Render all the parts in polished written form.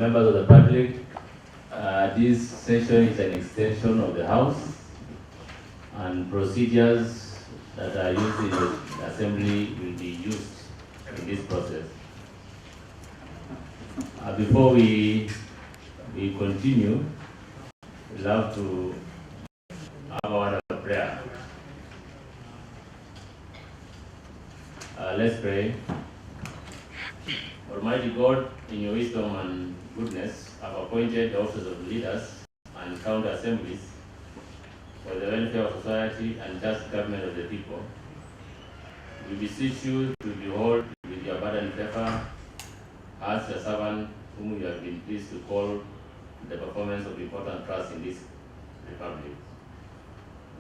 members of the public, this session is an extension of the House, and procedures that are used in the Assembly will be used in this process. Before we continue, we'd love to have a word of prayer. Let's pray. Almighty God, in your wisdom and goodness, have appointed the offices of leaders and county assemblies for the welfare of society and just government of the people. We beseech you to behold with your abundant favor as your servant whom you have been pleased to call the performance of important tasks in this republic.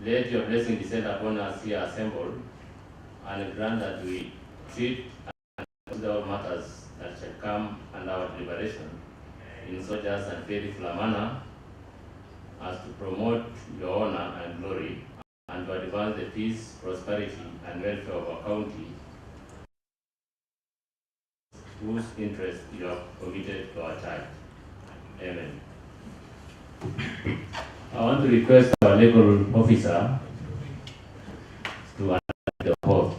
Let your blessing descend upon us here assembled, and grant that we treat and consider all matters that shall come under our deliberation in such just and faithful a manner as to promote your honor and glory, and to advance the peace, prosperity, and welfare of our county, whose interest you have committed to our child. Amen. I want to request our legal officer to announce the oath.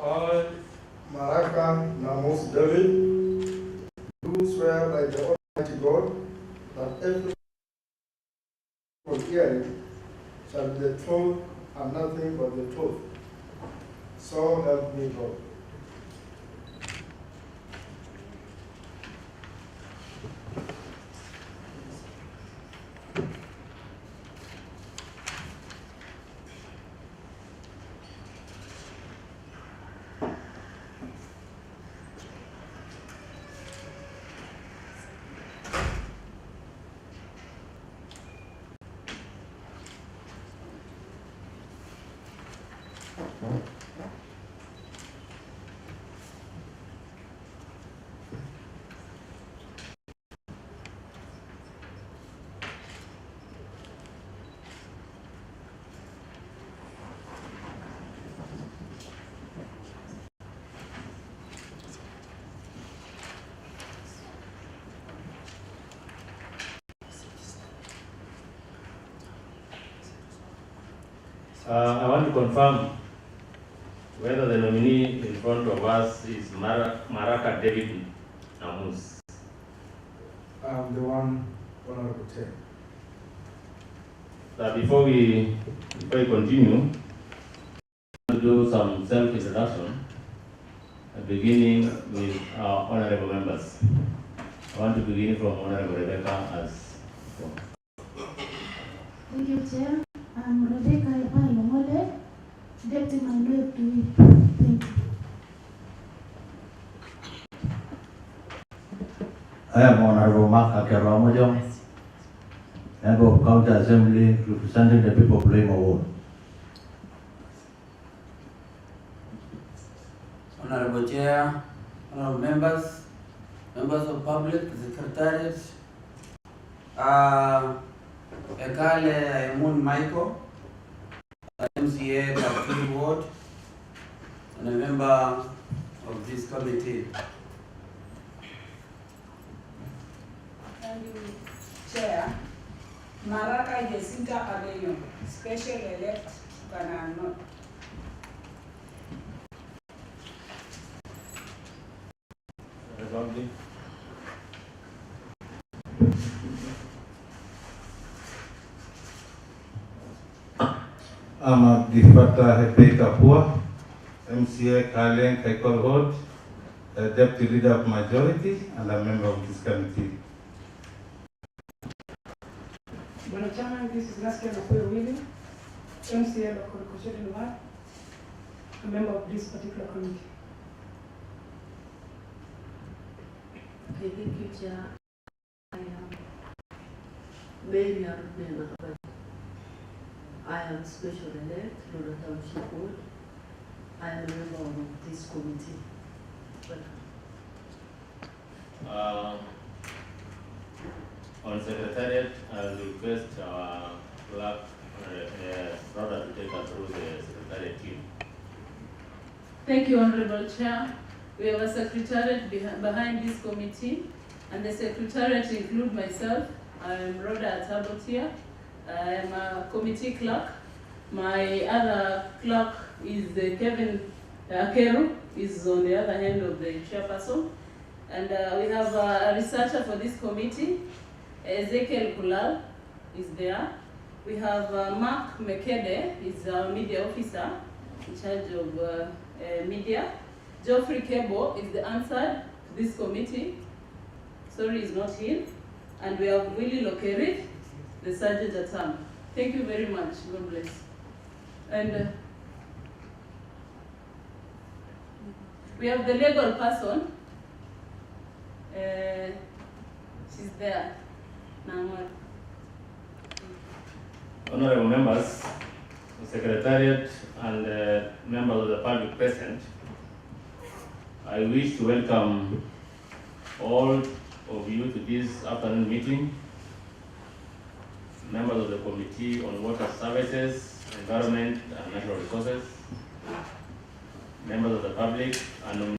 I, MARAKA, NAMUS David, do swear by the Almighty God that every hearing shall be the truth and nothing but the truth. So help me God. I want to confirm whether the nominee in front of us is MARAKA David NAMUS. I'm the one, Honorable Chair. Before we continue, I want to do some self-introduction, beginning with our honorable members. I want to begin from Honorable Rebecca as Thank you, Chair. I'm Rebecca Yomole, Deputy Minority Whip. Thank you. I am Honorable Mark Akeramojong, Member of County Assembly representing the people of Lima Ward. Honorable Chair, honorable members, members of public, secretariat, Ekale Moon Michael, MCA Captain Ward, and a member of this committee. Thank you, Chair. MARAKA Jacinta Avenue, Special Elect Turkana North. I'm Gifata Hepe Kapua, MCA Kaleng Kaikol Road, Deputy Leader of Majority, and a member of this committee. Madam Chairman, this is Naskia Nakoyo William, MCA Local Constitution Ward, a member of this particular committee. Okay, thank you, Chair. I am Mary Arubena. I am Special Elect, Lora Township Board. I am a member of this committee. Welcome. On Secretariat, I'll request our clerk, Rhoda, to take us through the Secretariat team. Thank you, Honorable Chair. We have a secretariat behind this committee, and the secretariat include myself. I am Rhoda Atabotia. I am a committee clerk. My other clerk is Kevin Akeru, is on the other hand of the chairperson. And we have a researcher for this committee, Ezekiel Kulal is there. We have Mark Mekede, is our media officer in charge of media. Geoffrey Kebo is the answer to this committee. Sorry, he's not here. And we have Willie Lokerit, the sergeant at arms. Thank you very much. God bless. And we have the legal person. She's there. NAMUS. Honorable members, the Secretariat, and members of the public present, I wish to welcome all of you to this afternoon meeting. Members of the Committee on Water Services, Environment and Natural Resources, members of the public, and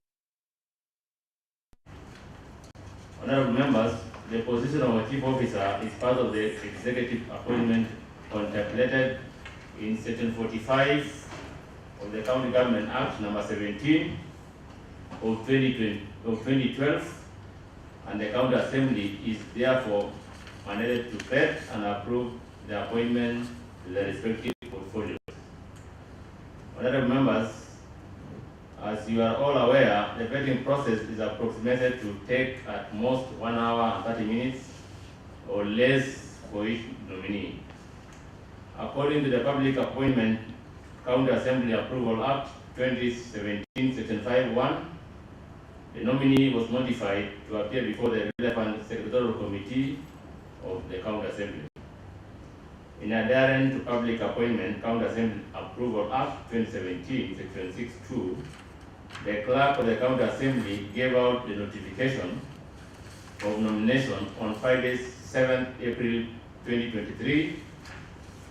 honorable members, the position of a chief officer is part of the executive appointment contemplated in Section 45 of the County Government Act number 17 of 2012, and the County Assembly is therefore mandated to vet and approve the appointment to the respective portfolios. Honorable members, as you are all aware, the vetting process is approximated to take at most 1 hour and 30 minutes or less for each nominee. According to the Public Appointment County Assembly Approval Act 2017, Section 5(1), the nominee was notified to appear before the relevant secretarial committee of the County Assembly. In adherence to Public Appointment County Assembly Approval Act 2017, Section 6(2), the clerk of the County Assembly gave out the notification of nomination on Friday, 7th April 2023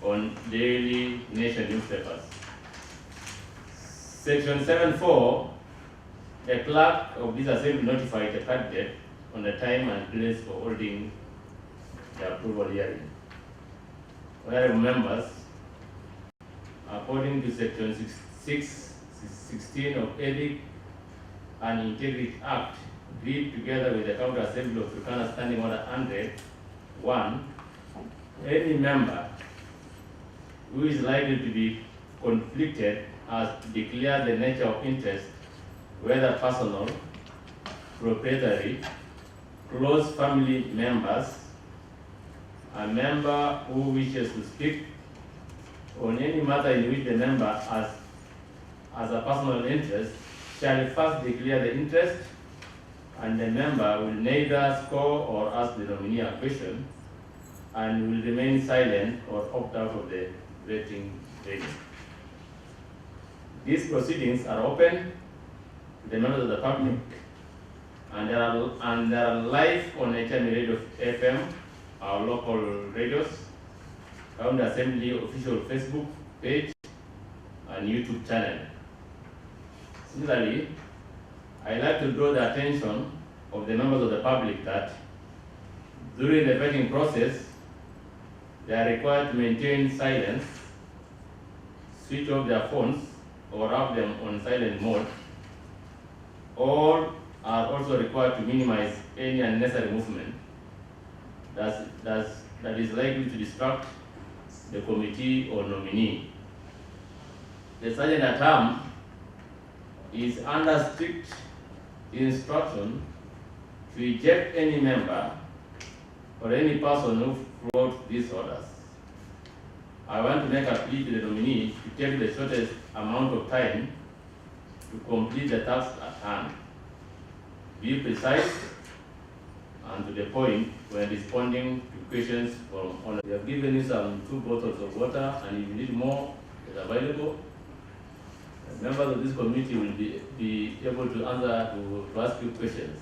on daily nation newspapers. Section 7(4), the clerk of this assembly notified the candidate on the time and place for holding the approval hearing. Honorable members, according to Section 16 of Ethics and Integrity Act, read together with the County Assembly of Turkana Standing Order 100(1), any member who is likely to be conflicted has declared the nature of interest, whether personal, proprietary, close family members, a member who wishes to speak on any matter in which the member has a personal interest shall first declare the interest, and the member will neither score or ask the nominee a question and will remain silent or opt out of the vetting venue. These proceedings are open to the members of the public, and they are live on HM Radio FM, our local radios, County Assembly official Facebook page, and YouTube channel. Similarly, I like to draw the attention of the members of the public that during the vetting process, they are required to maintain silence, switch off their phones, or have them on silent mode. All are also required to minimize any unnecessary movement that is likely to distract the committee or nominee. The sergeant at arms is under strict instruction to eject any member or any person who floats these orders. I want to make a plea to the nominee to take the shortest amount of time to complete the task at hand. Be precise and to the point when responding to questions from honor. We have given you some 2 bottles of water, and if you need more, it's available. Members of this committee will be able to answer, to ask you questions.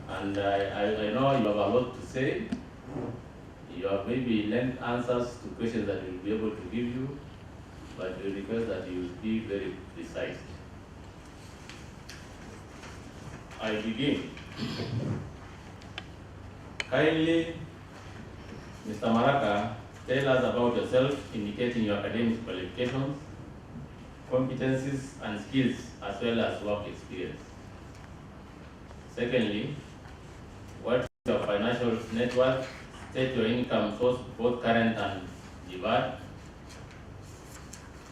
And I know you have a lot to say, You have maybe length answers to questions that we'll be able to give you, but we request that you be very precise. I begin. Kindly, Mr. Maraka, tell us about yourself, indicating your academic qualifications, competencies, and skills, as well as work experience. Secondly, what is your financial net worth? State your income source, both current and deferred.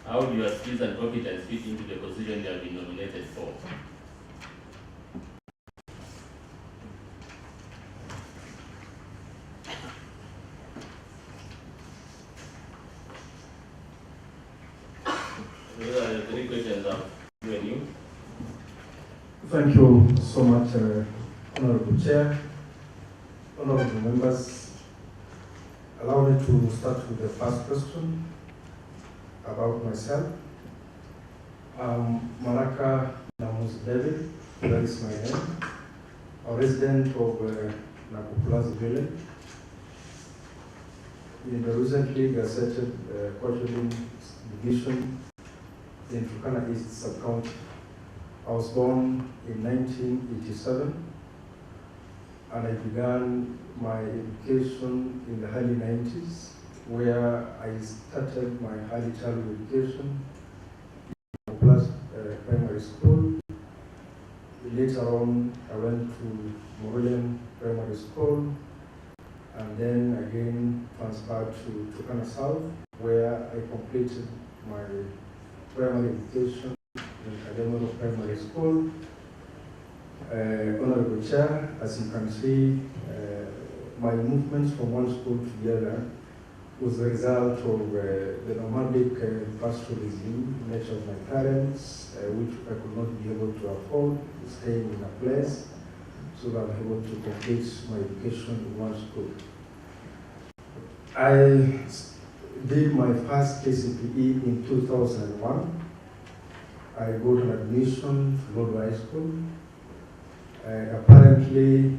How do your skills and competence fit into the position you have been nominated for? Those are the three questions I've given you. Thank you so much, Honorable Chair, honorable members. Allow me to start with the first question about myself. I'm Maraka NAMUS David, that is my name, a resident of Nakupula's village in the recently gazetted Kwajalein division in Turkana East Sub-County. I was born in 1987 and I began my education in the early 90s, where I started my early childhood education in Plus Primary School. Later on, I went to Moreland Primary School, and then again transferred to Turkana South, where I completed my primary education in Kademoro Primary School. Honorable Chair, as you can see, my movements from one school to the other was the result of the nomadic pastoralism nature of my parents, which I could not be able to afford, staying in a place, so that I'm able to complete my education in one school. I did my first KCPE in 2001. I got an admission to Lord High School. Apparently,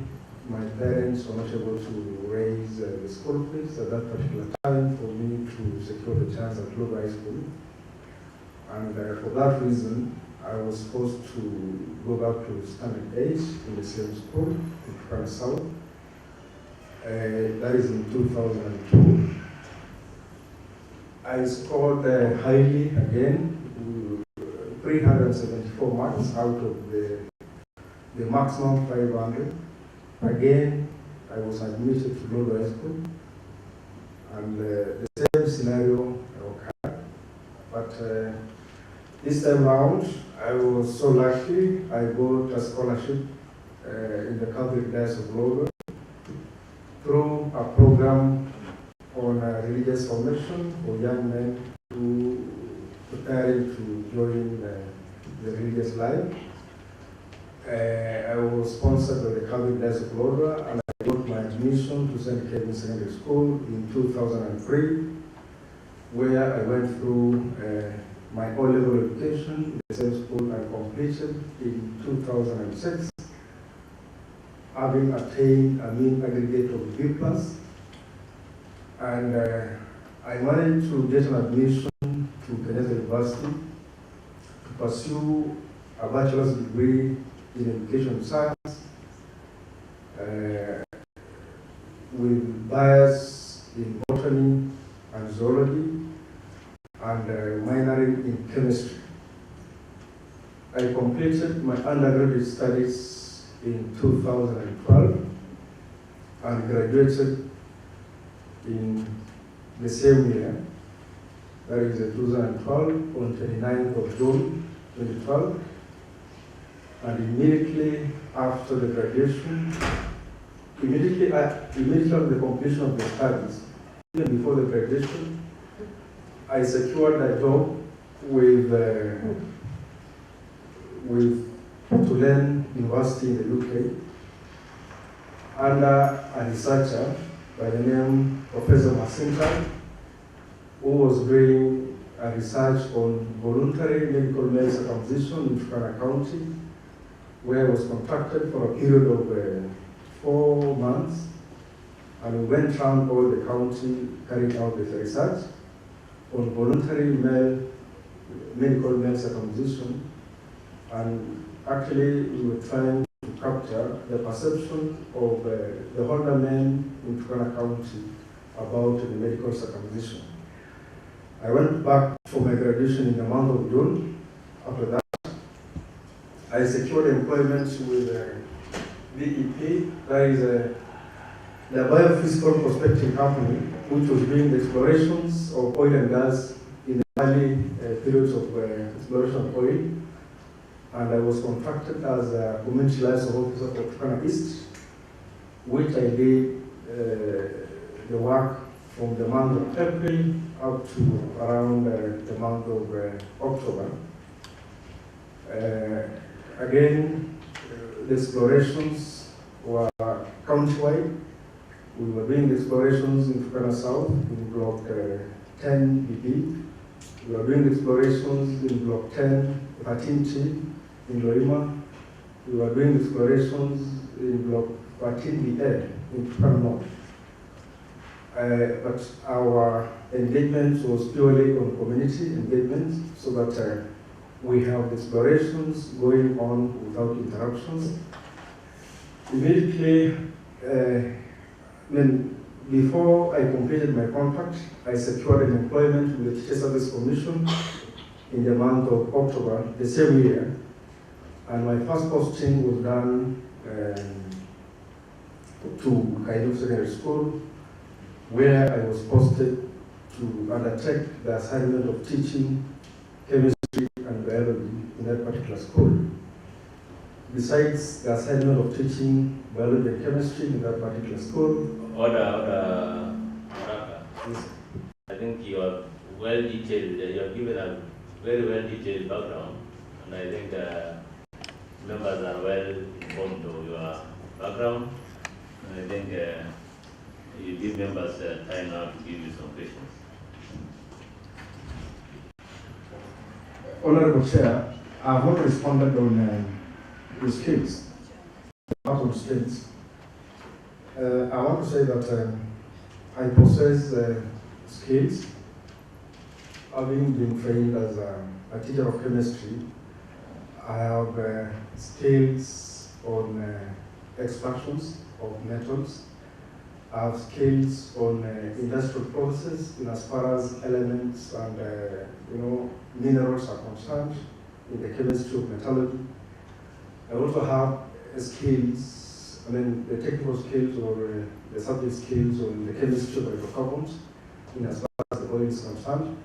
my parents were not able to raise the school fees at that particular time for me to secure the chance at Lord High School. And for that reason, I was forced to go back to standard 8 in the same school, in Turkana South. That is in 2002. I scored highly again, 374 marks out of the maximum 500. Again, I was admitted to Lord High School, and the same scenario occurred. But this time around, I was so lucky, I got a scholarship in the Catholic Diocese of Lord through a program on religious formation for young men who preparing to join the religious life. I was sponsored by the Catholic Diocese of Lodwar, and I got my admission to St. Kevin Secondary School in 2003, where I went through my O-level education in the same school and completed in 2006, having attained a mean aggregate of B+, and I managed to get an admission to Kenyatta University to pursue a bachelor's degree in education science with bias in botany and zoology, and minoring in chemistry. I completed my undergraduate studies in 2012 and graduated in the same year, that is 2012, on 29th of June 2012. And immediately after the graduation, immediately after the completion of the studies, even before the graduation, I secured a job with Tulane University in the UK under a researcher by the name Professor Masinta, who was doing a research on voluntary medical male circumcision in Turkana County, where I was contracted for a period of 4 months, and we went around all the county carrying out the research on voluntary medical male circumcision, and actually we were trying to capture the perception of the older men in Turkana County about the medical circumcision. I went back for my graduation in the month of June. After that, I secured employment with VEP, that is the biophysical prospecting company, which was doing the explorations of oil and gas in the early periods of exploration of oil. And I was contracted as a community liaison officer for Turkana East, which I did the work from the month of April up to around the month of October. Again, the explorations were countywide. We were doing the explorations in Turkana South in Block 10 BP. We were doing the explorations in Block 10, 13T in Loima. We were doing explorations in Block 13BA in Turkana North. But our engagement was purely on community engagement, so that we have explorations going on without interruptions. Immediately, before I completed my contract, I secured an employment with the Teacher Service Commission in the month of October the same year, and my first posting was done to Kaidu Secondary School, where I was posted to undertake the assignment of teaching chemistry and biology in that particular school. Besides the assignment of teaching biology and chemistry in that particular school. Order, MARAKA. Yes. I think you are well detailed, you have given a very well detailed background, and I think members are well informed of your background. And I think you give members time now to give you some questions. Honorable Chair, I have not responded on the skills, part of skills. I want to say that I possess skills, having been trained as a teacher of chemistry. I have skills on extractions of metals. I have skills on industrial processes in as far as elements and minerals are concerned in the chemistry of metallurgy. I also have skills, the technical skills or the subject skills on the chemistry of hydrocarbons in as far as the oil is concerned.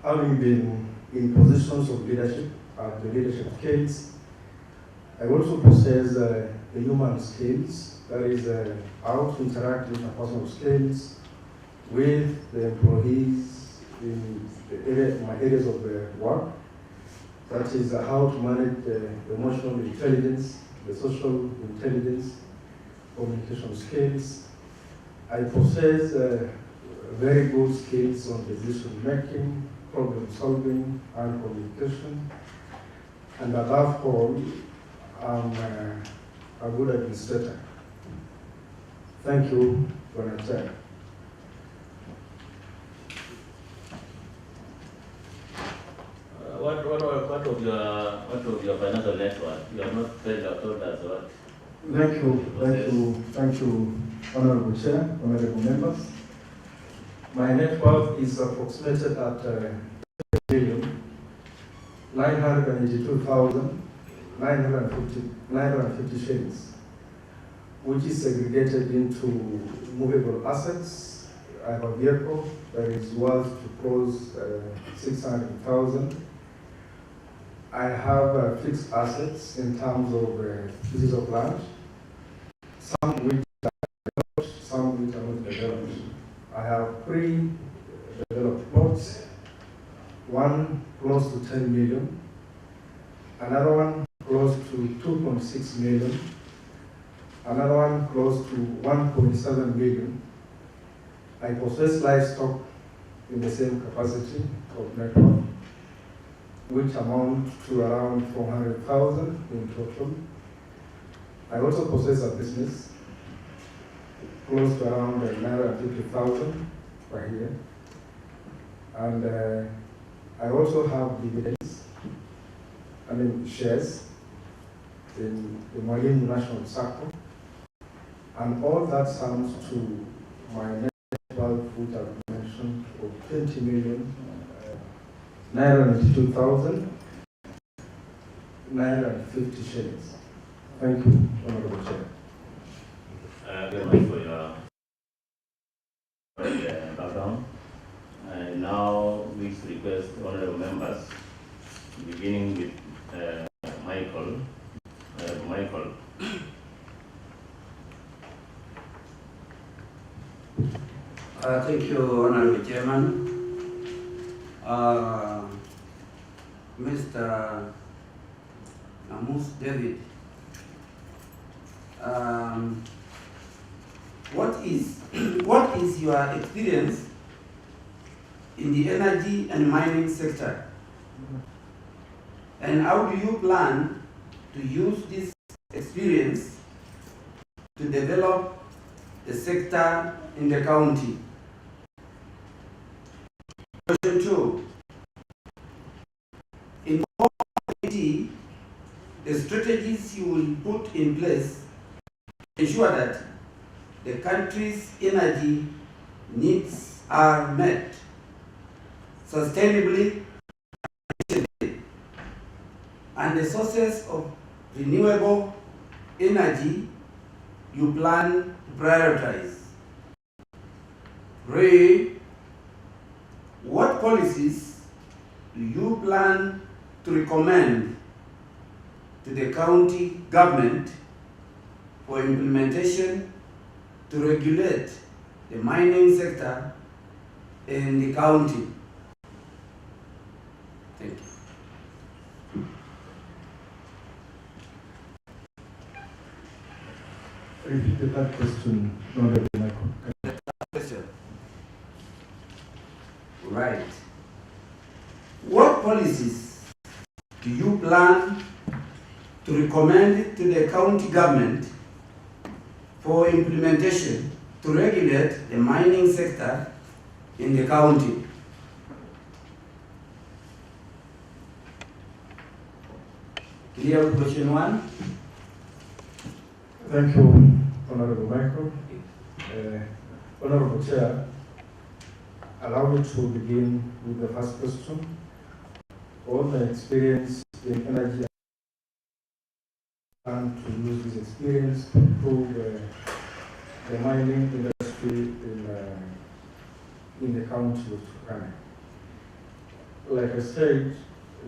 Having been in positions of leadership at the leadership skills, I also possess the human skills, that is how to interact with interpersonal skills with the employees in my areas of work. That is how to manage the emotional intelligence, the social intelligence, communication skills. I possess very good skills on decision making, problem solving, and communication. And above all, I'm a good administrator. Thank you for your time. What of your financial network? You are not told us what. Thank you, Honorable Chair, Honorable Members. My net worth is approximated at 982,950 shillings, which is segregated into movable assets. I have a vehicle that is worth to close 600,000. I have fixed assets in terms of pieces of land, some which are developed, some which are not developed. I have 3 developed plots, one close to 10 million, another one close to 2.6 million, another one close to 1.7 million. I possess livestock in the same capacity of network, which amount to around 400,000 in total. I also possess a business close to around 950,000 per year. And I also have dividends, shares in the Marine National Circle. And all that sums to my net wealth, which I've mentioned, of 20,982,950 shillings. Thank you, Honorable Chair. Very much for your background. Now we request honorable members, beginning with Michael. Michael. Thank you, Honorable Chairman. Mr. NAMUS David, what is your experience in the energy and mining sector? And how do you plan to use this experience to develop the sector in the county? Question 2. In what the strategies you will put in place to ensure that the country's energy needs are met sustainably and the sources of renewable energy you plan to prioritize? 3. What policies do you plan to recommend to the county government for implementation to regulate the mining sector in the county? Thank you. Repeat the third question, Honorable Michael. Question. Right. What policies do you plan to recommend to the county government for implementation to regulate the mining sector in the county? Clear question 1? Thank you, Honorable Michael. Honorable Chair, allow me to begin with the first question. All my experience in energy and to use this experience to improve the mining industry in the county of Turkana. Like I said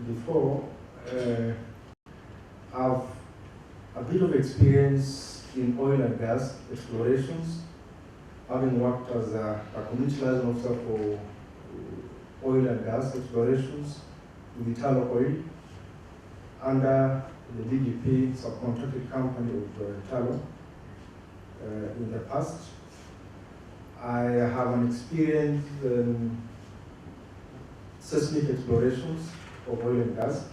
before, I have a bit of experience in oil and gas explorations, having worked as a community liaison officer for oil and gas explorations with Italo Oil under the DGP subcontracted company of Italo in the past. I have an experience in seismic explorations of oil and gas,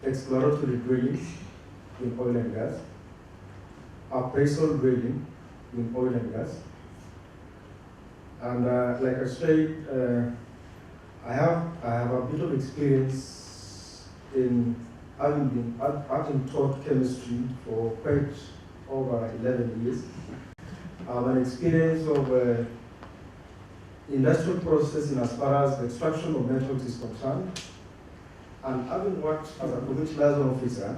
exploratory drilling in oil and gas, appraisal drilling in oil and gas. And like I said, I have a bit of experience in having taught chemistry for quite over 11 years. I have an experience of industrial processing as far as the extraction of metals is concerned. And having worked as a community liaison officer,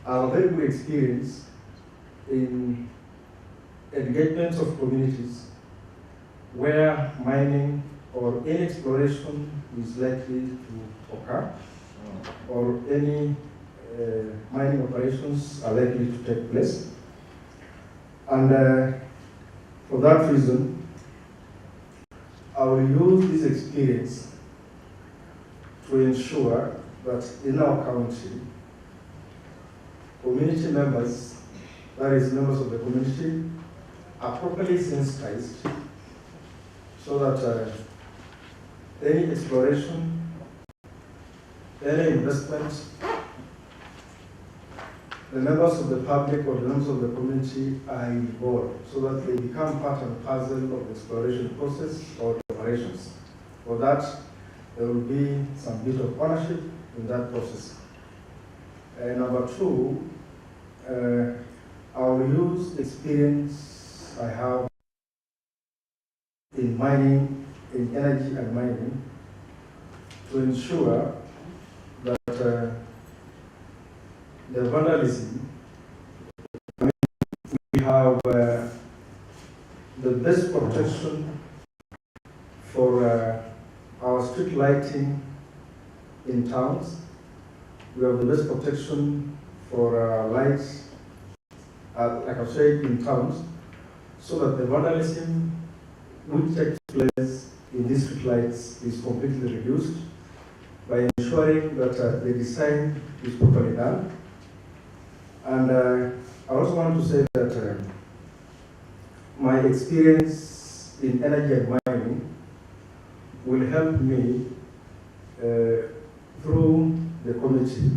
I have a very good experience in engagement of communities where mining or any exploration is likely to occur, or any mining operations are likely to take place. And for that reason, I will use this experience to ensure that in our county, community members, that is members of the community, are properly sensitized so that any exploration, any investment the members of the public or the members of the community are involved so that they become part and parcel of the exploration process or the operations. For that, there will be some bit of ownership in that process. Number two, I will use the experience I have in mining, in energy and mining, to ensure that the vandalism, we have the best protection for our street lighting in towns. We have the best protection for lights, like I said, in towns, so that the vandalism which takes place in these street lights is completely reduced by ensuring that the design is properly done. And I also want to say that my experience in energy and mining will help me through the committee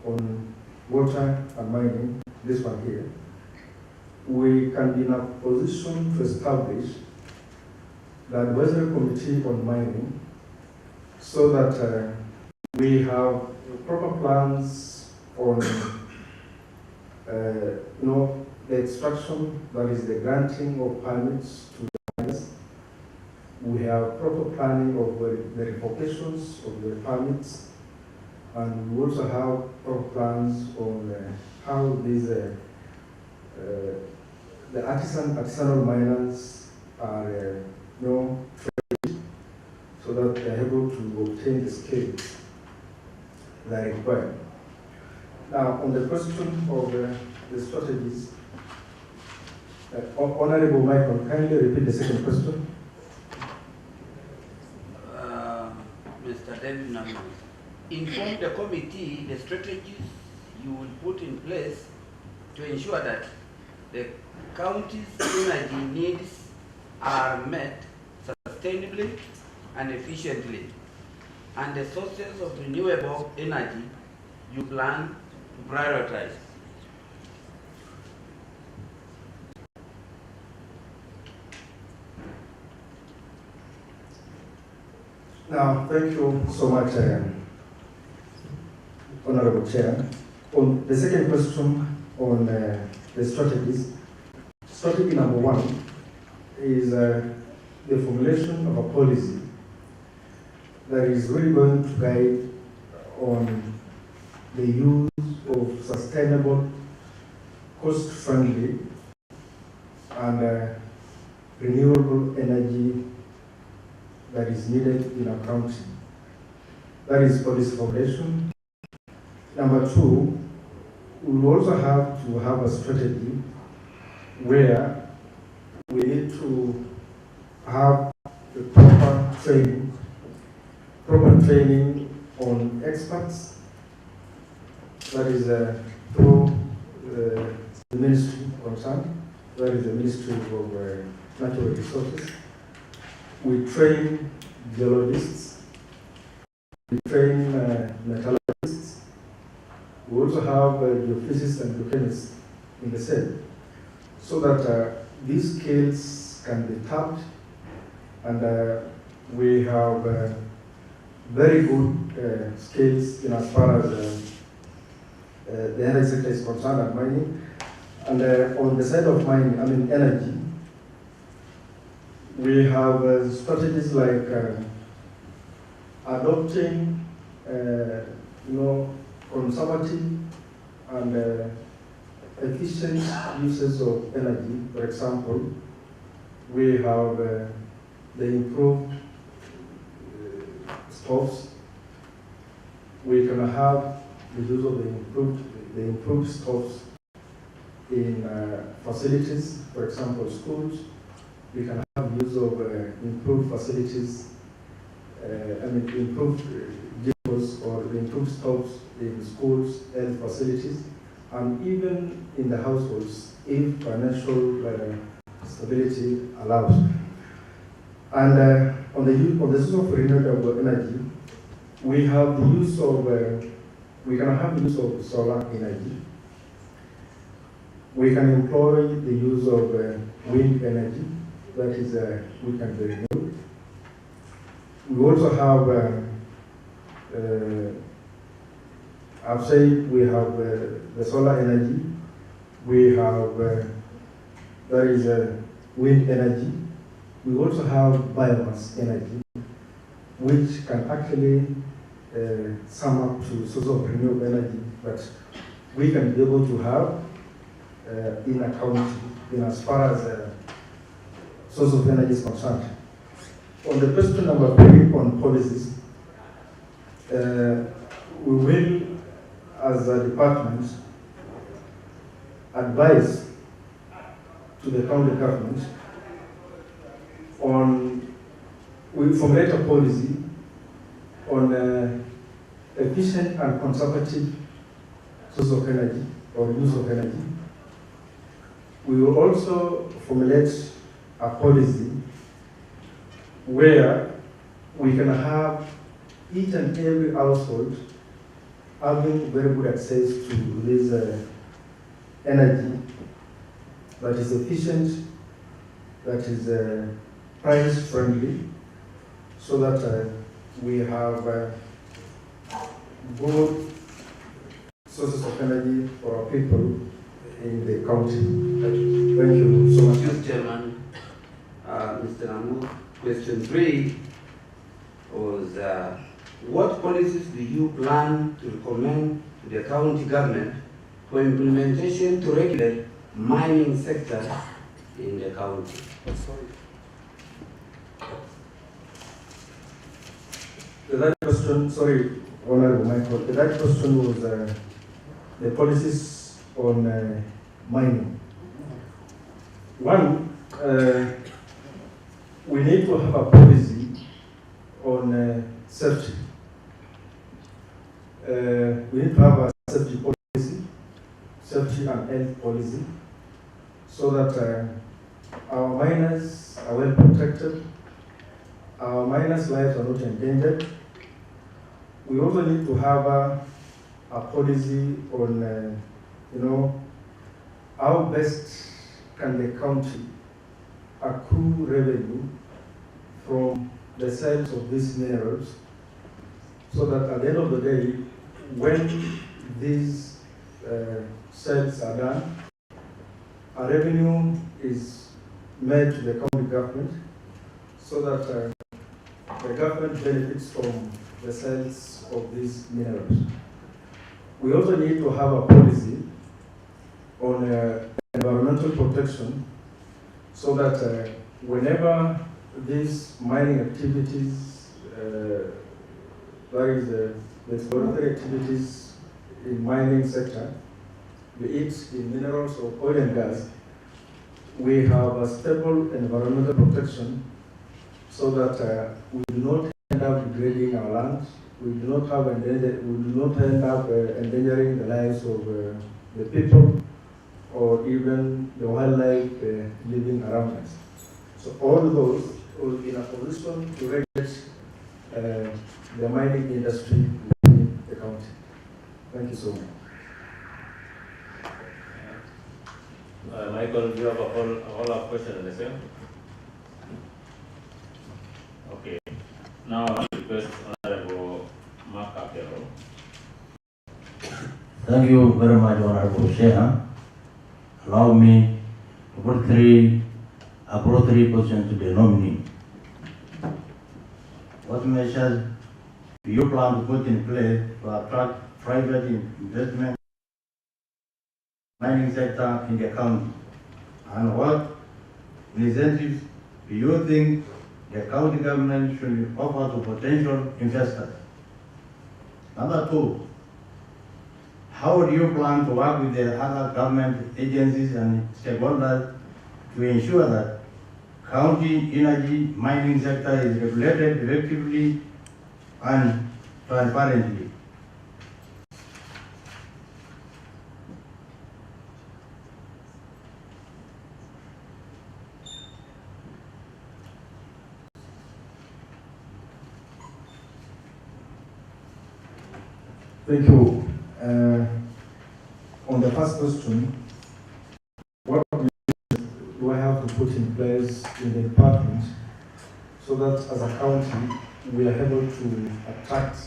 on water and mining, this one here. We can be in a position to establish the advisory committee on mining so that we have proper plans on the extraction, that is the granting of permits to the miners. We have proper planning of the revocations of the permits, and we also have proper plans on how these the artisanal miners are trained so that they are able to obtain the skills that are required. Now, on the question of the strategies, Honorable Michael, kindly repeat the second question. Mr. David NAMUS, inform the committee the strategies you will put in place to ensure that the county's energy needs are met sustainably and efficiently, and the sources of renewable energy you plan to prioritize. Now, thank you so much, Honorable Chair. On the second question on the strategies, strategy number one is the formulation of a policy that is really going to guide on the use of sustainable, cost-friendly, and renewable energy that is needed in our county. That is policy formulation. Number two, we will also have to have a strategy where we need to have the proper training on experts. That is through the ministry concerned. That is the Ministry of Natural Resources. We train geologists, we train metallurgists, we also have geophysicists and geochemists in the same, so that these skills can be tapped, and we have very good skills in as far as the energy sector is concerned and mining. And on the side of mining, energy, we have strategies like adopting, conservative and efficient uses of energy. For example, we have the improved stoves. We can have the use of the improved stoves in facilities, for example, schools. We can have use of improved facilities, improved vehicles or improved stoves in schools, health facilities, and even in the households if financial stability allows. And on the use of renewable energy, we have the use of we can have the use of solar energy. we can employ the use of wind energy, that is, we can be renewed. We also have, I've said we have the solar energy, we have, that is wind energy. We also have biomass energy, which can actually sum up to source of renewable energy that we can be able to have in a county, in as far as source of energy is concerned. On the question number 3 on policies, we will, as a department, advise to the county government on, we formulate a policy on efficient and conservative source of energy or use of energy. We will also formulate a policy where we can have each and every household having very good access to this energy that is efficient, that is price friendly, so that we have good sources of energy for our people in the county. Thank you so much. Thank you, Chairman. Mr. Namus, question 3 was, what policies do you plan to recommend to the county government for implementation to regulate mining sector in the county? That question, sorry, Honorable Michael, that question was the policies on mining. One, we need to have a policy on safety. We need to have a safety policy, safety and health policy, so that our miners are well protected, our miners' lives are not endangered. We also need to have a policy on, how best can the county accrue revenue from the sales of these minerals, so that at the end of the day, when these sales are done, a revenue is made to the county government, so that the government benefits from the sales of these minerals. We also need to have a policy on environmental protection, so that whenever these mining activities, that is the exploratory activities in mining sector, be it in minerals or oil and gas, we have a stable environmental protection, so that we do not end up degrading our land, we do not end up endangering the lives of the people or even the wildlife living around us. So all those will be in a position to regulate the mining industry within the county. Thank you so much. Michael, do you have a follow-up question on the same? Okay. Now I request Honorable MARAKA. Thank you very much, Honorable Chair. Allow me to put three questions to the nominee. What measures do you plan to put in place to attract private investment in the mining sector in the county? And what incentives do you think the county government should offer to potential investors? Number 2, how do you plan to work with the other government agencies and stakeholders to ensure that county energy mining sector is regulated effectively and transparently? Thank you. On the first question, in the department so that as a county we are able to attract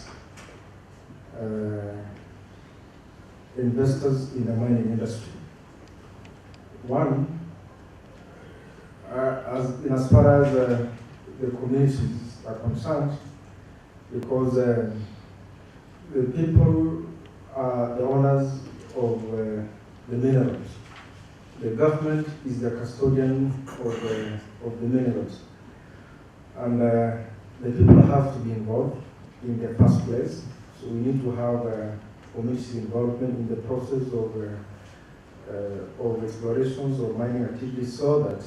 investors in the mining industry. One, as far as the communities are concerned, because the people are the owners of the minerals. The government is the custodian of the minerals. And the people have to be involved in the first place. So we need to have community involvement in the process of explorations or mining activities so that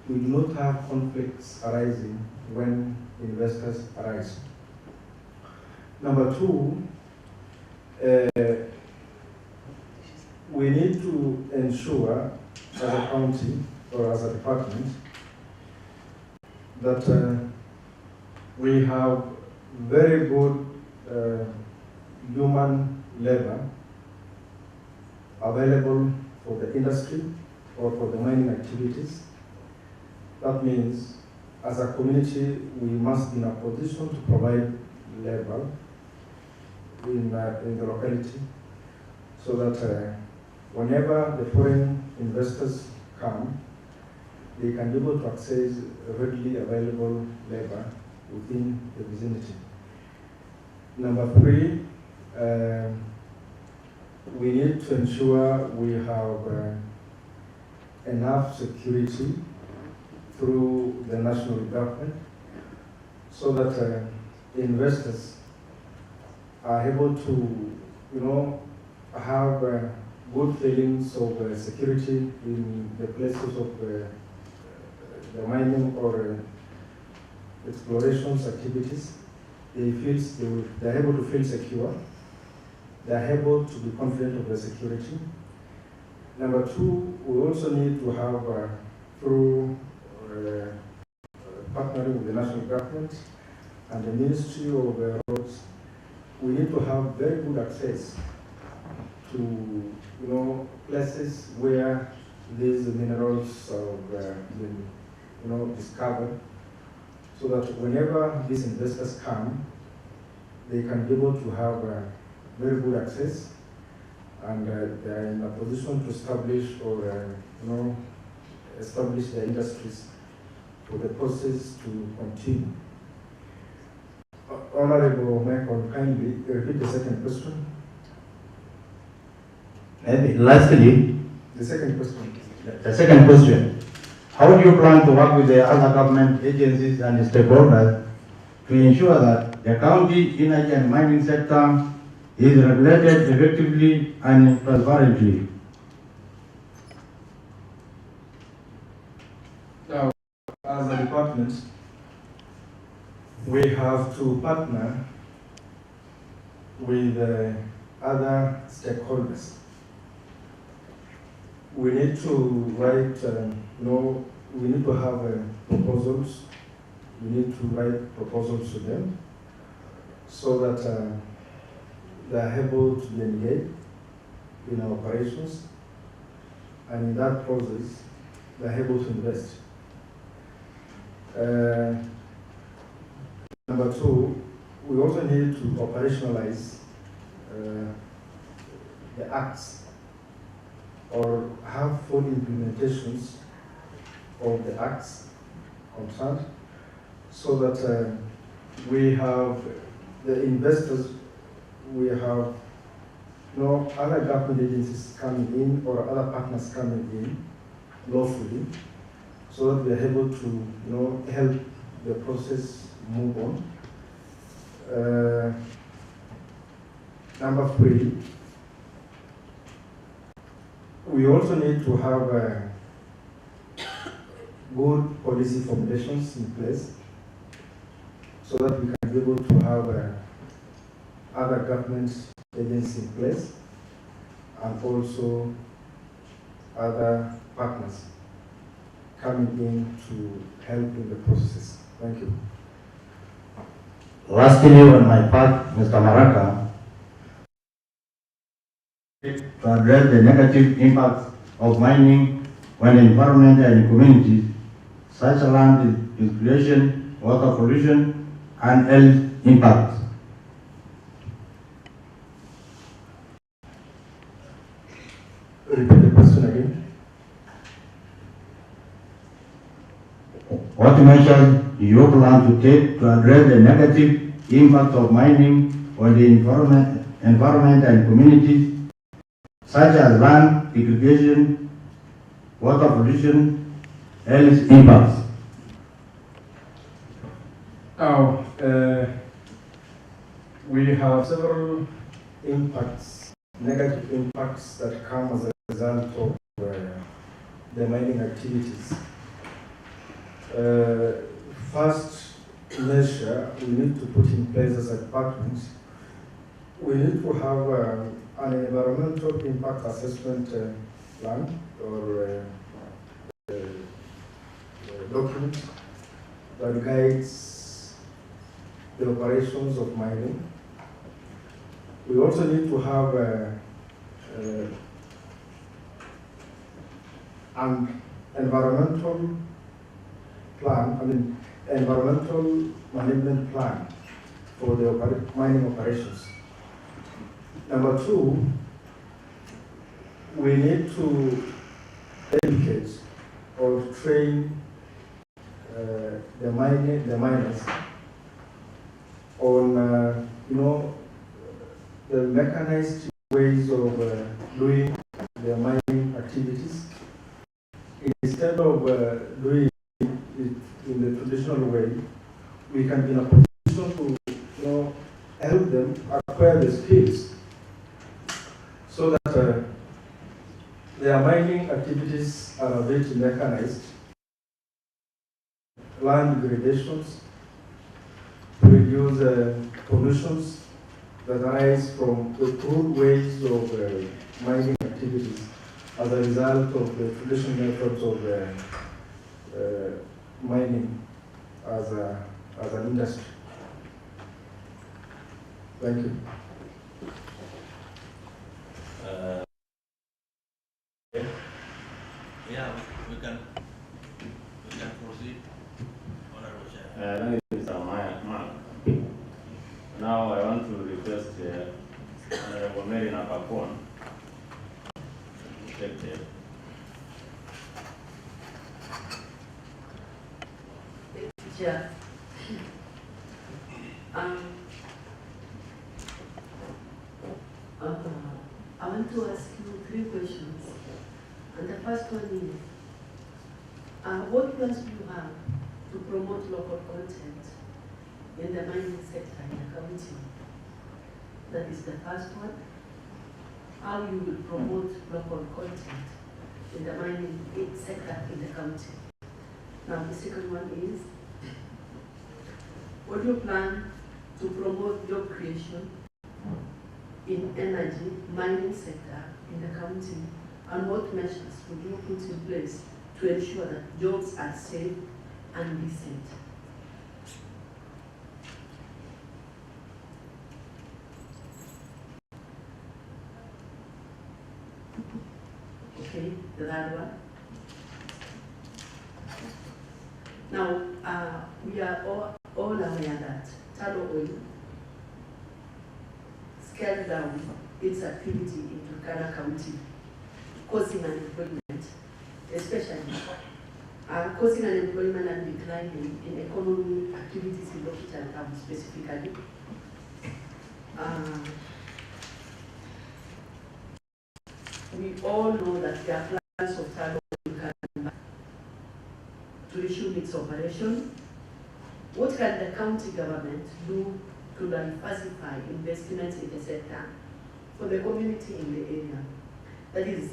we do not have conflicts arising when investors arise. Number two, we need to ensure as a county or as a department that we have very good human labor available for the industry or for the mining activities. That means as a community we must be in a position to provide labor in the locality so that whenever the foreign investors come, they can be able to access readily available labor within the vicinity. Number three, we need to ensure we have enough security through the national government so that investors are able to, have good feelings of security in the places of the mining or explorations activities. They're able to feel secure. They're able to be confident of their security. Number two, we also need to have, through partnering with the national government and the Ministry of Roads, we need to have very good access to places where these minerals have been discovered, so that whenever these investors come, they can be able to have very good access, and they are in a position to establish or establish their industries for the process to continue. Honorable Michael, kindly repeat the second question. Maybe lastly, The second question. the second question. How do you plan to work with the other government agencies and stakeholders to ensure that the county energy and mining sector is regulated effectively and transparently? Now, as a department, we have to partner with other stakeholders. We need to write, we need to have proposals. We need to write proposals to them so that they are able to be engaged in our operations, and in that process, they are able to invest. Number two, we also need to operationalize the acts or have full implementations of the acts concerned, so that we have the investors, we have other government agencies coming in or other partners coming in lawfully, so that we are able to help the process move on. Number three, we also need to have good policy formulations in place so that we can be able to have other government agencies in place and also other partners coming in to help in the processes. Thank you. Lastly, on my part, Mr. MARAKA, to address the negative impacts of mining on the environment and communities, such land degradation, water pollution, and health impacts. Repeat the question again. What measures do you plan to take to address the negative impact of mining on the environment and communities, such as land degradation, water pollution, health impacts? Now, we have several impacts, negative impacts that come as a result of the mining activities. First measure we need to put in place as a department, we need to have an environmental impact assessment plan or document that guides the operations of mining. We also need to have an environmental plan, environmental management plan for the mining operations. Number two, we need to educate or train the miners on, the mechanized ways of doing the mining activities. Instead of doing it in the traditional way, we can be in a position to help them acquire the skills so that their mining activities are a bit mechanized, land degradations, to reduce pollutions that arise from the crude ways of mining activities as a result of the traditional methods of mining as an industry. Thank you. Yeah, we can proceed. Honorable Chair. Thank you, Mr. Mark. Now I want to request Honorable Mary Napapon to take the Chair. I want to ask you 3 questions. And the first one is, what plans do you have to promote local content in the mining sector in the county? That is the first one. How you will promote local content in the mining sector in the county. Now the second one is, what do you plan to promote job creation in energy mining sector in the county, and what measures would you put in place to ensure that jobs are safe and decent? Okay, the third one. Now, we are all aware that tallow oil scaled down its activity in Turkana County, causing unemployment, especially causing unemployment and declining in economy activities in Lokitan Town specifically. We all know that there are plans of tallow oil to resume its operation. What can the county government do to diversify investments in the sector for the community in the area? That is,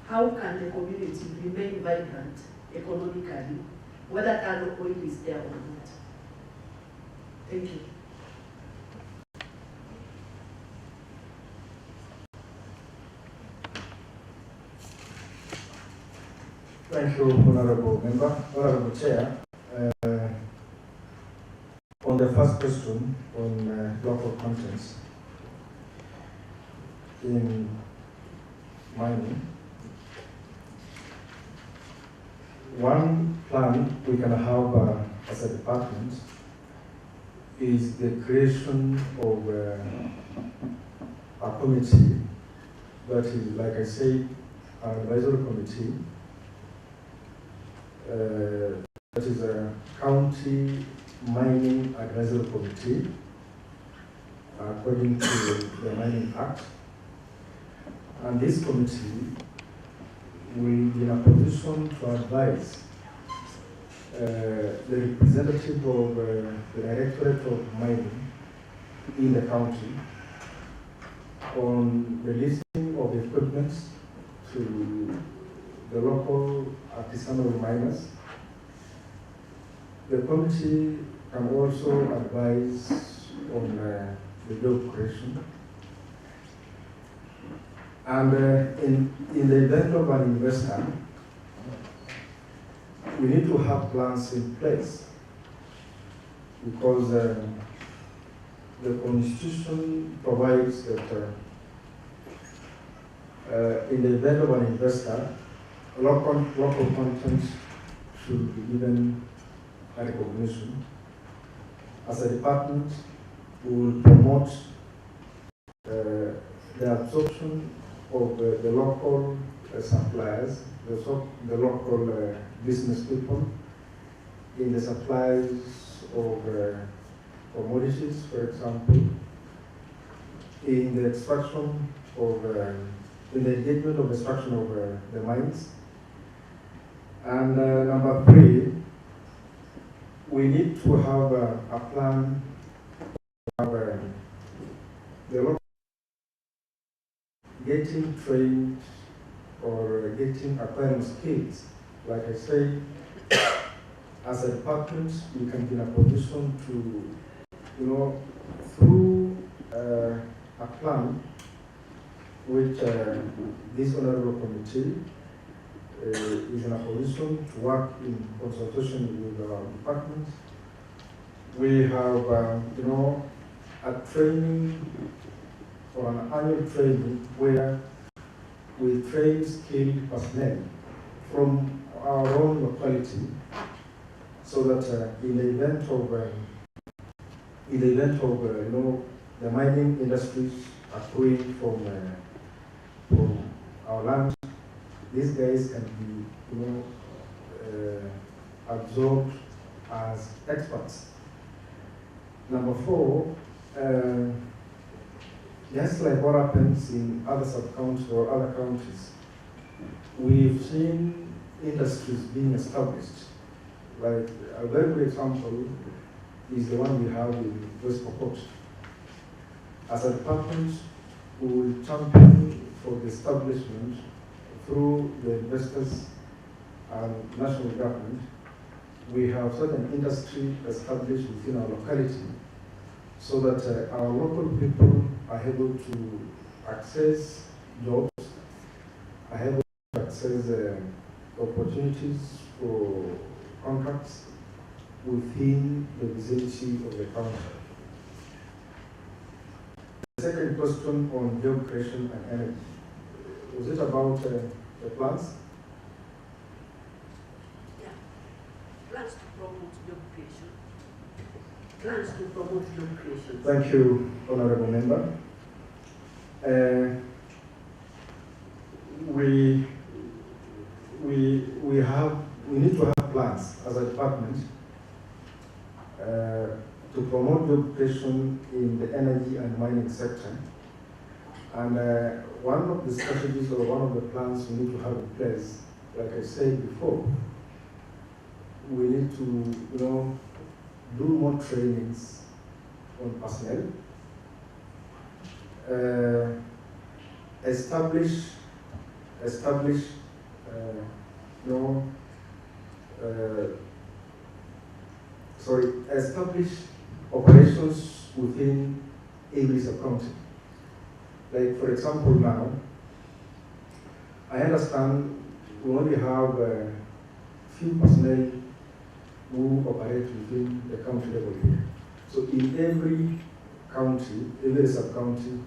how can the community remain vibrant economically, whether tallow oil is there or not? Thank you. Thank you, Honorable Member. Honorable Chair, on the first question on local contents in mining, one plan we can have as a department is the creation of a committee that is, like I said, an advisory committee that is a county mining advisory committee according to the Mining Act. And this committee will be in a position to advise the representative of the Directorate of Mining in the county on the listing of equipment to the local artisanal miners. The committee can also advise on the job creation. And in the event of an investor, we need to have plans in place because the Constitution provides that in the event of an investor, local content should be given a recognition. As a department, we will promote the absorption of the local suppliers, the local business people in the supplies of commodities, for example, in the extraction of, in the engagement of extraction of the mines. And number three, we need to have a plan to have the local getting trained or acquiring skills. Like I say, as a department, we can be in a position to, through a plan which this honorable committee is in a position to work in consultation with our department. We have, a training or an annual training where we train skilled personnel from our own locality, so that in the event of the mining industries accruing from our land, these guys can be absorbed as experts. Number four, just like what happens in other sub-counties or other counties, we've seen industries being established. Like a very good example is the one we have in West Pokot. As a department, we will champion for the establishment through the investors and national government. We have certain industry established within our locality so that our local people are able to access jobs, are able to access opportunities for contracts within the vicinity of the county. The second question on job creation and energy. Was it about the plans? Yeah. Plans to promote job creation. Plans to promote job creation. Thank you, Honorable Member. We need to have plans as a department to promote job creation in the energy and mining sector. And one of the strategies or one of the plans we need to have in place, like I said before, we need to, do more trainings on personnel, establish operations within every sub-county. Like, for example, now, I understand we only have few personnel who operate within the county level here. So in every county, every sub-county,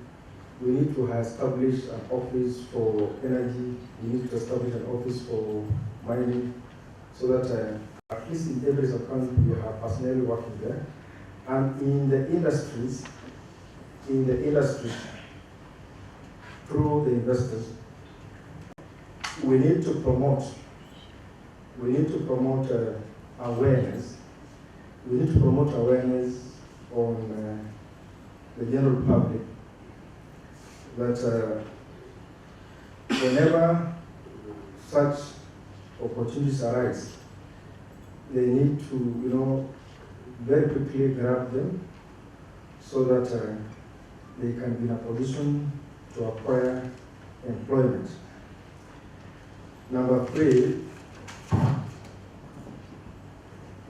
we need to establish an office for energy, we need to establish an office for mining, so that at least in every sub-county, we have personnel working there. And in the industries, through the investors, we need to promote awareness. We need to promote awareness on the general public that whenever such opportunities arise, they need to, very quickly grab them so that they can be in a position to acquire employment. Number 3,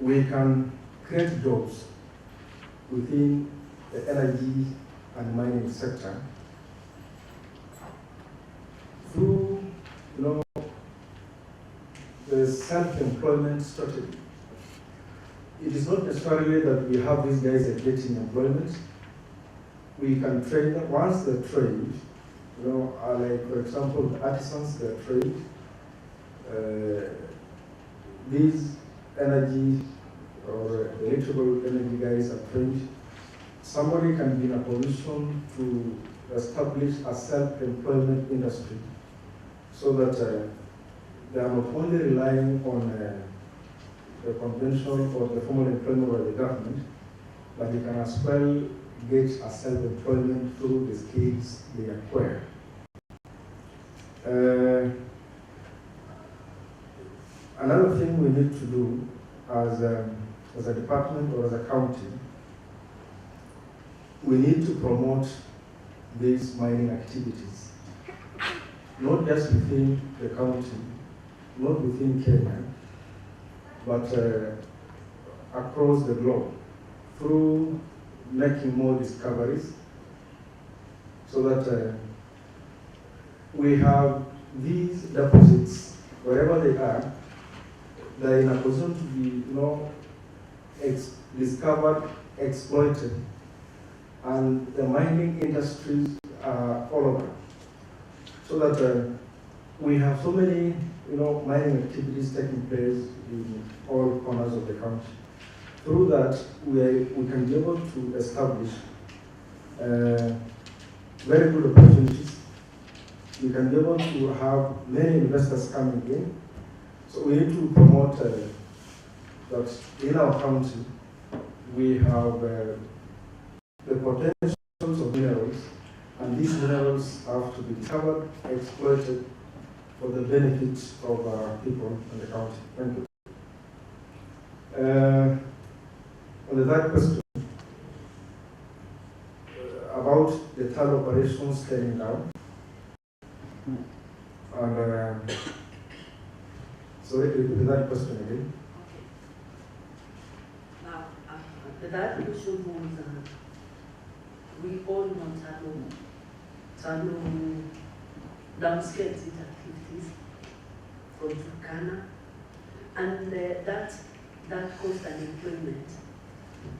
we can create jobs within the energy and mining sector through, the self-employment strategy. It is not necessarily that we have these guys getting employment. We can train them. Once they're trained, like for example, the artisans, they're trained. These energy or electrical energy guys are trained. Somebody can be in a position to establish a self-employment industry so that they are not only relying on the conventional or the formal employment by the government, but they can as well get a self-employment through the skills they acquire. Another thing we need to do as a department or as a county, we need to promote these mining activities, not just within the county, not within Kenya, but across the globe, through making more discoveries, so that we have these deposits, wherever they are, they're in a position to be, discovered, exploited, and the mining industries are all over. So that we have so many, mining activities taking place in all corners of the country. Through that, we can be able to establish very good opportunities. We can be able to have many investors coming in. So we need to promote that in our county, we have the potentials of minerals, and these minerals have to be discovered, exploited for the benefit of our people in the county. Thank you. On the third question, about the third operation scaling down, and sorry, repeat that question again. Now, that question was, we all know Tano downscales its activities from Turkana, and that caused unemployment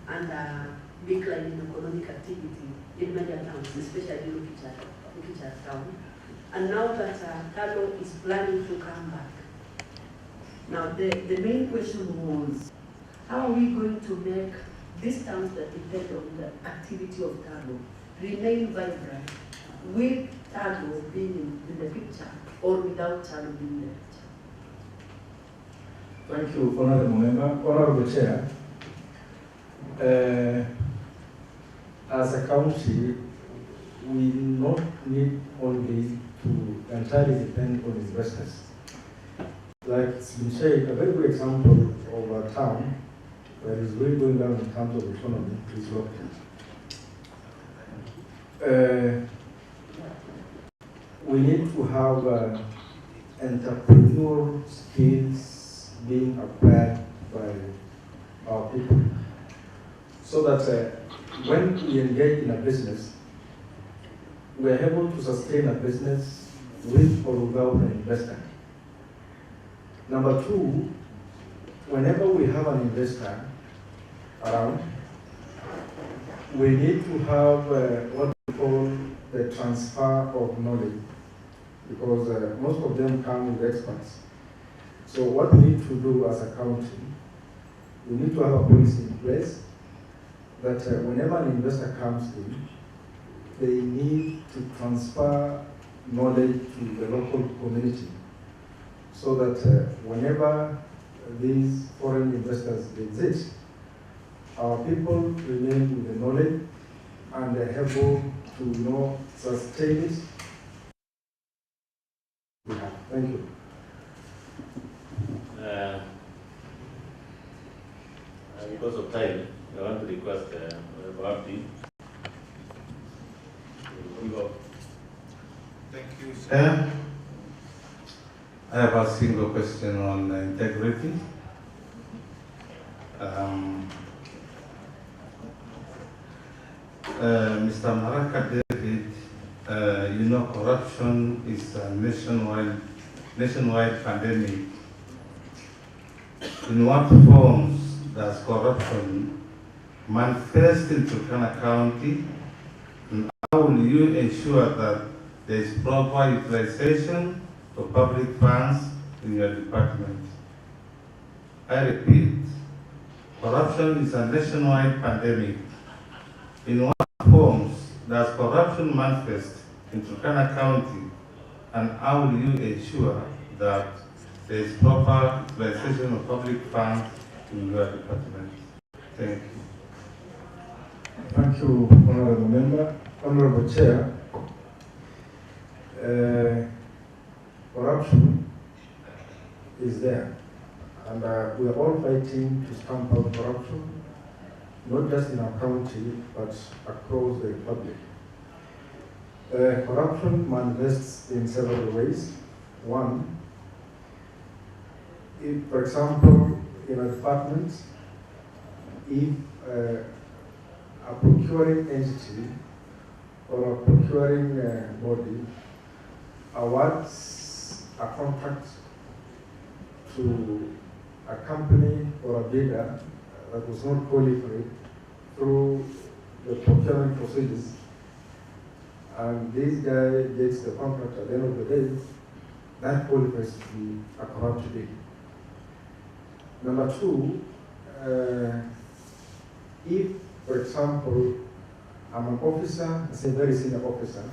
and a decline in economic activity in many towns, especially Lukicha town. And now that Tano is planning to come back. Now the main question was, how are we going to make these towns that depend on the activity of Tano remain vibrant with Tano being in the picture or without Tano being in the picture? Thank you, Honorable Member. Honorable Chair, as a county, we not need only to entirely depend on investors. Like it's been said, a very good example of a town that is really going down in terms of economy is local. We need to have entrepreneurial skills being acquired by our people, so that when we engage in a business, we are able to sustain a business with or without an investor. Number 2, whenever we have an investor around, we need to have what we call the transfer of knowledge, because most of them come with experts. So what we need to do as a county we need to have a policy in place that whenever an investor comes in, they need to transfer knowledge to the local community so that whenever these foreign investors exist, our people remain with the knowledge and are able to sustain it. Yeah, thank you. Because of time, I want to request Abdi. Thank you, sir. I have a single question on integrity. Mr. Maraka David, corruption is a nationwide pandemic. In what forms does corruption manifest in Turkana County, and how will you ensure that there is proper utilization of public funds in your department? I repeat, corruption is a nationwide pandemic. In what forms does corruption manifest in Turkana County, and how will you ensure that there is proper utilization of public funds in your department? Thank you. Thank you, Honorable Member. Honorable Chair, corruption is there, and we are all fighting to stamp out corruption, not just in our county, but across the republic. Corruption manifests in several ways. One, if, for example, in a department, if a procuring entity or a procuring body awards a contract to a company or a bidder that was not qualified through the procurement procedures, and this guy gets the contract at the end of the day, that qualifies to be a corrupt bid. Number two, if, for example, I'm an officer, I say very senior officer,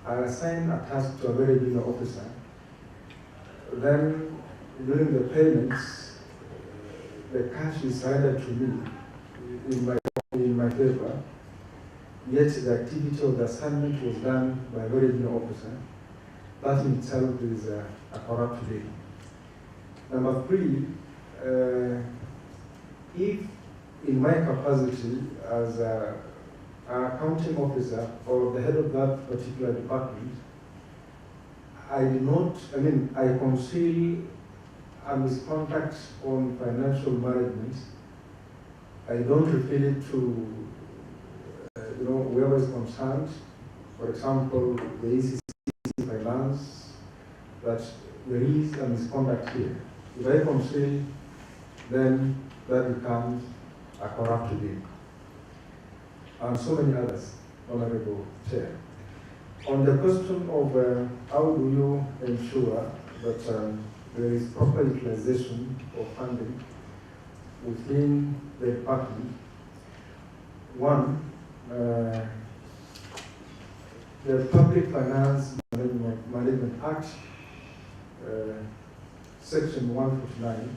I assign a task to a very junior officer, then during the payments, the cash is surrendered to me in my favor, yet the activity of the assignment was done by a very junior officer. That in itself is a corrupt deal. Number three, if in my capacity as an accounting officer or the head of that particular department, I conceal a misconduct on financial management, I don't reveal it to whoever is concerned. For example, the ECC finance, that there is a misconduct here. If I conceal, then that becomes a corrupt deal. And so many others, Honorable Chair. On the question of how do you ensure that there is proper utilization of funding within the department, one, the Public Finance Management Act, Section 149,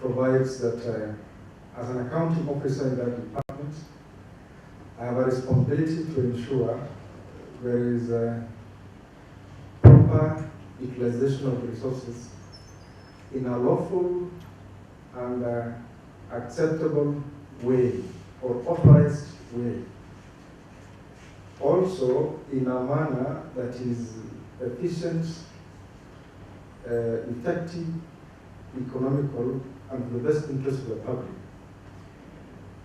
provides that as an accounting officer in that department, I have a responsibility to ensure there is a proper utilization of resources in a lawful and acceptable way or authorized way. Also in a manner that is efficient, effective, economical, and the best interest of the public.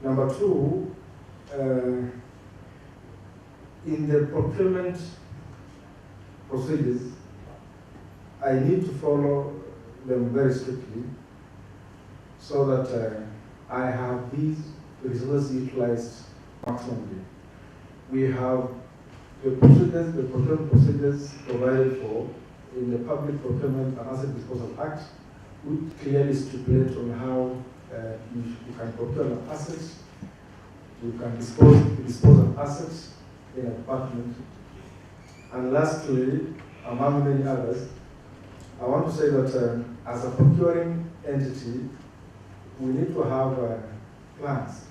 Number two, in the procurement procedures, I need to follow them very strictly so that I have these resources utilized maximally. We have the procedures, the procurement procedures provided for in the Public Procurement and Asset Disposal Act, which clearly stipulates on how you can procure assets, you can dispose of assets in a department. And lastly, among many others, I want to say that as a procuring entity, we need to have plans.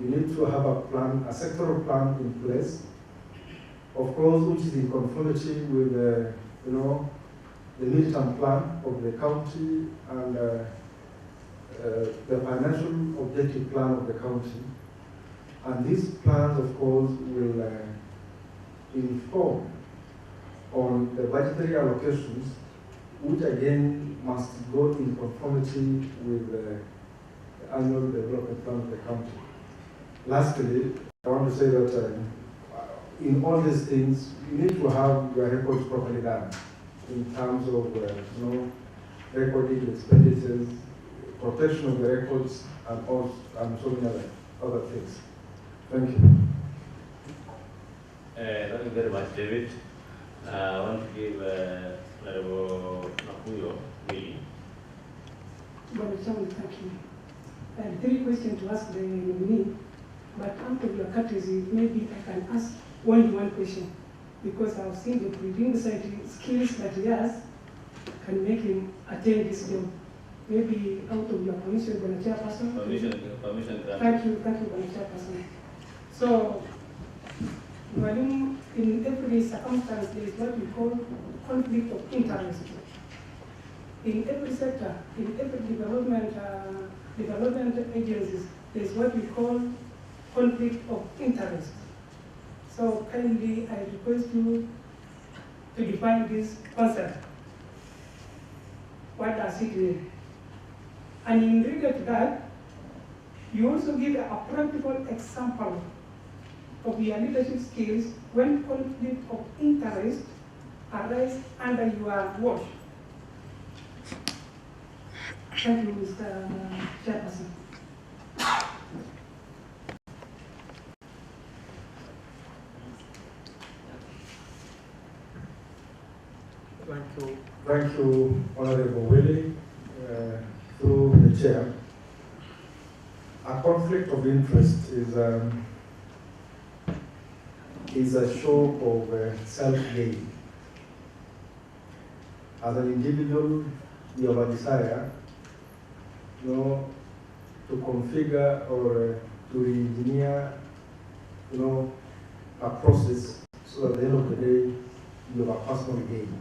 You need to have a plan, a sectoral plan in place, of course, which is in conformity with the midterm plan of the county and the financial objective plan of the county. And these plans, of course, will inform on the budgetary allocations, which again must go in conformity with the annual development plan of the county. Lastly, I want to say that in all these things, you need to have your records properly done in terms of recording expenditures, protection of the records, and so many other things. Thank you. Thank you very much, David. I want to give Honorable Nakuyo Willie. Thank you. I have 3 questions to ask the nominee, but out of your courtesy, maybe I can ask only one question, because I've seen the prerequisite skills that he has can make him attain this job. Maybe out of your permission, Madam Chairperson. Permission granted. Thank you, Madam Chairperson. So, in every circumstance, there is what we call conflict of interest. In every sector, in every development agencies, there is what we call conflict of interest. So kindly, I request you to define this concept. What does it mean? And in regard to that, you also give a practical example of your leadership skills when conflict of interest arises under your watch. Thank you, Mr. Chairperson. Thank you, Honorable Willie, through the chair. A conflict of interest is a show of self-gain. As an individual, you have a desire, to configure or to re-engineer, a process so at the end of the day, you have a personal gain.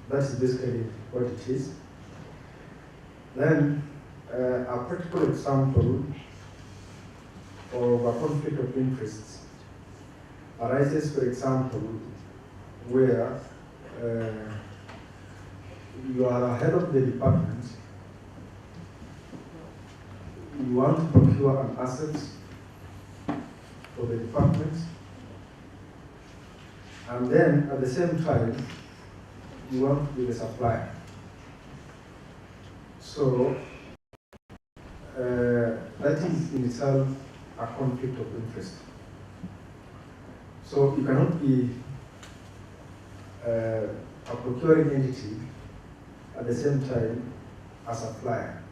That is basically what it is. Then, a practical example of a conflict of interests arises, for example, where you are a head of the department, you want to procure an asset for the department, and then at the same time, you want to be the supplier. So that is in itself a conflict of interest. So you cannot be a procuring entity at the same time a supplier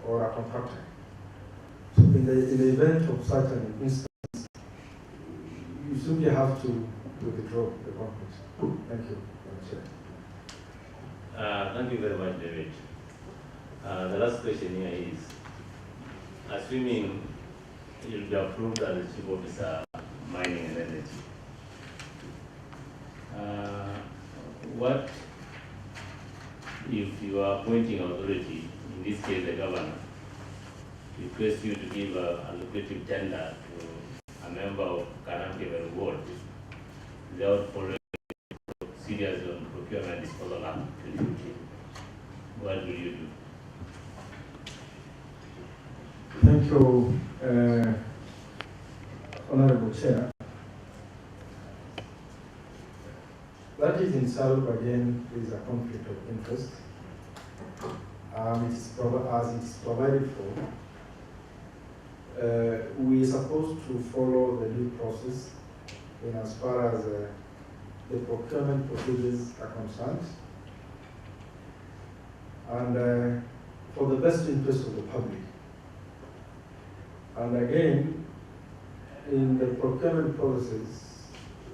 or a contractor. So in the event of such an instance, you simply have to withdraw the conflict. Thank you. Thank you very much, David. The last question here is, assuming you'll be approved as the Chief Officer, Mining and Energy, what if you are appointing authority, in this case the governor, request you to give a lucrative tender to a member of Karankever ward without following procedures on procurement disposal act 2015? What will you do? Thank you, Honorable Chair. That is in itself, again, is a conflict of interest. It is as it is provided for. We are supposed to follow the due process in as far as the procurement procedures are concerned. and for the best interest of the public. And again, in the procurement process,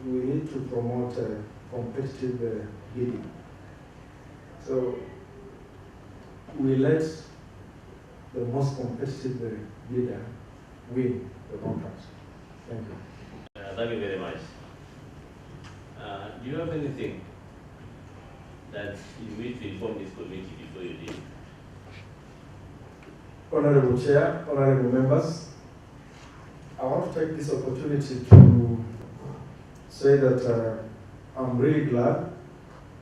we need to promote competitive bidding. So we let the most competitive bidder win the contract. Thank you. Thank you very much. Do you have anything that you wish to inform this committee before you leave? Honorable Chair, honorable members, I want to take this opportunity to say that I'm really glad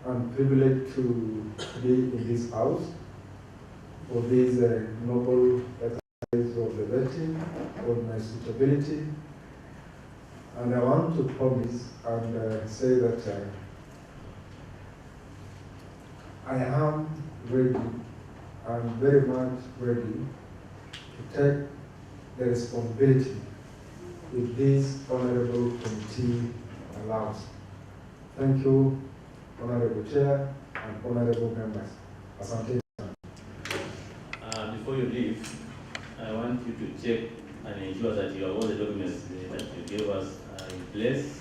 and privileged to be in this house for this noble exercise of the vetting, of my suitability. And I want to promise and say that I am ready and very much ready to take the responsibility if this honorable committee allows. Thank you, honorable chair and honorable members. Asante. Before you leave, I want you to check and ensure that you have all the documents that you gave us in place.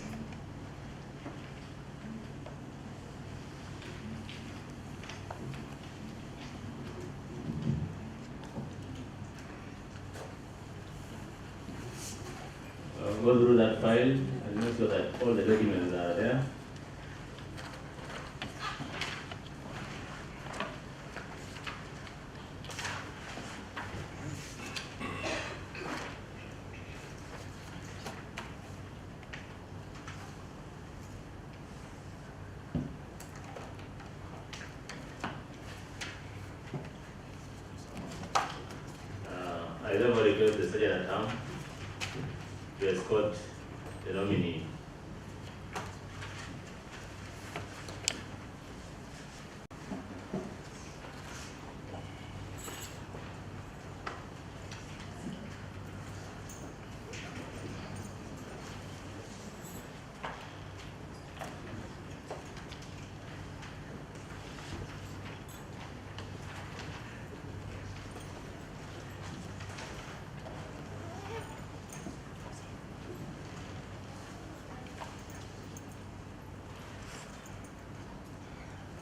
Go through that file and make sure that all the documents are there. I therefore request the Sergeant at Arms to escort the nominee